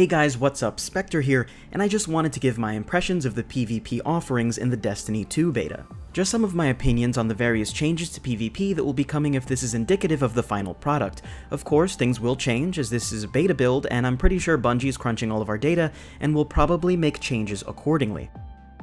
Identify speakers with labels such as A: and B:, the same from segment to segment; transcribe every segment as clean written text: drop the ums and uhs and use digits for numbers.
A: Hey guys, what's up? Spectre here, and I just wanted to give my impressions of the PvP offerings in the Destiny 2 beta. Just some of my opinions on the various changes to PvP that will be coming if this is indicative of the final product. Of course, things will change as this is a beta build, and I'm pretty sure Bungie is crunching all of our data and will probably make changes accordingly.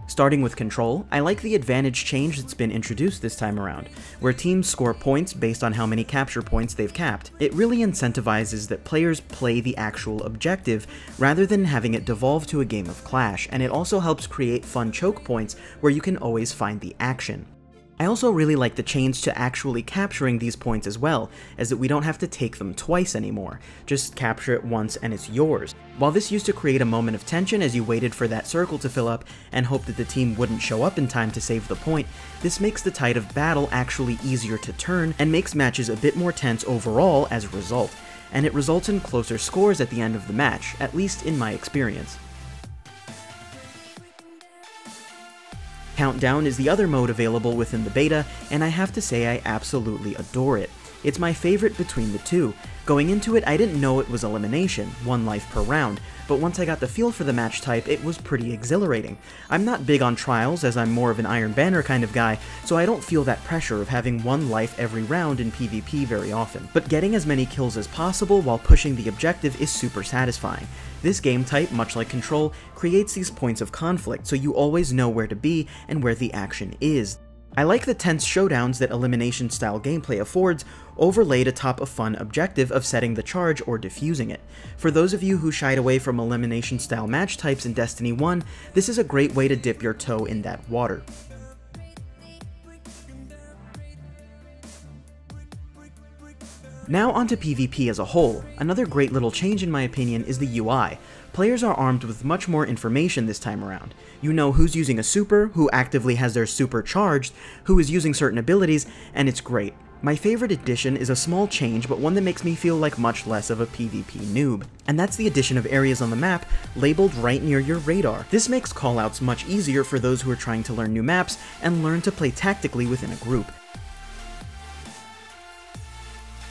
A: Starting with control, I like the advantage change that's been introduced this time around, where teams score points based on how many capture points they've capped. It really incentivizes that players play the actual objective rather than having it devolve to a game of Clash, and it also helps create fun choke points where you can always find the action. I also really like the change to actually capturing these points as well, as that we don't have to take them twice anymore. Just capture it once and it's yours. While this used to create a moment of tension as you waited for that circle to fill up and hoped that the team wouldn't show up in time to save the point, this makes the tide of battle actually easier to turn and makes matches a bit more tense overall as a result, and it results in closer scores at the end of the match, at least in my experience. Countdown is the other mode available within the beta, and I have to say I absolutely adore it. It's my favorite between the two. Going into it, I didn't know it was elimination, 1 life per round, but once I got the feel for the match type, it was pretty exhilarating. I'm not big on trials, as I'm more of an Iron Banner kind of guy, so I don't feel that pressure of having 1 life every round in PvP very often. But getting as many kills as possible while pushing the objective is super satisfying. This game type, much like Control, creates these points of conflict, so you always know where to be and where the action is. I like the tense showdowns that elimination-style gameplay affords, overlaid atop a fun objective of setting the charge or defusing it. For those of you who shied away from elimination-style match types in Destiny 1, this is a great way to dip your toe in that water. Now onto PvP as a whole. Another great little change in my opinion is the UI. Players are armed with much more information this time around. You know who's using a super, who actively has their super charged, who is using certain abilities, and it's great. My favorite addition is a small change, but one that makes me feel like much less of a PvP noob. And that's the addition of areas on the map labeled right near your radar. This makes callouts much easier for those who are trying to learn new maps and learn to play tactically within a group.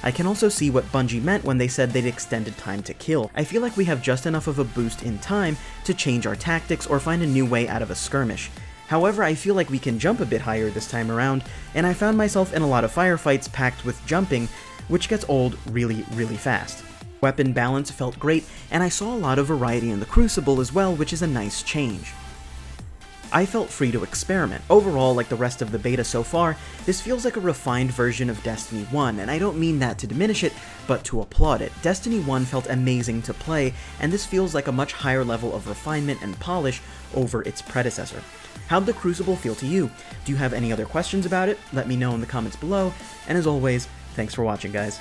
A: I can also see what Bungie meant when they said they'd extended time to kill. I feel like we have just enough of a boost in time to change our tactics or find a new way out of a skirmish. However, I feel like we can jump a bit higher this time around, and I found myself in a lot of firefights packed with jumping, which gets old really fast. Weapon balance felt great, and I saw a lot of variety in the Crucible as well, which is a nice change. I felt free to experiment. Overall, like the rest of the beta so far, this feels like a refined version of Destiny 1, and I don't mean that to diminish it, but to applaud it. Destiny 1 felt amazing to play, and this feels like a much higher level of refinement and polish over its predecessor. How'd the Crucible feel to you? Do you have any other questions about it? Let me know in the comments below, and as always, thanks for watching, guys.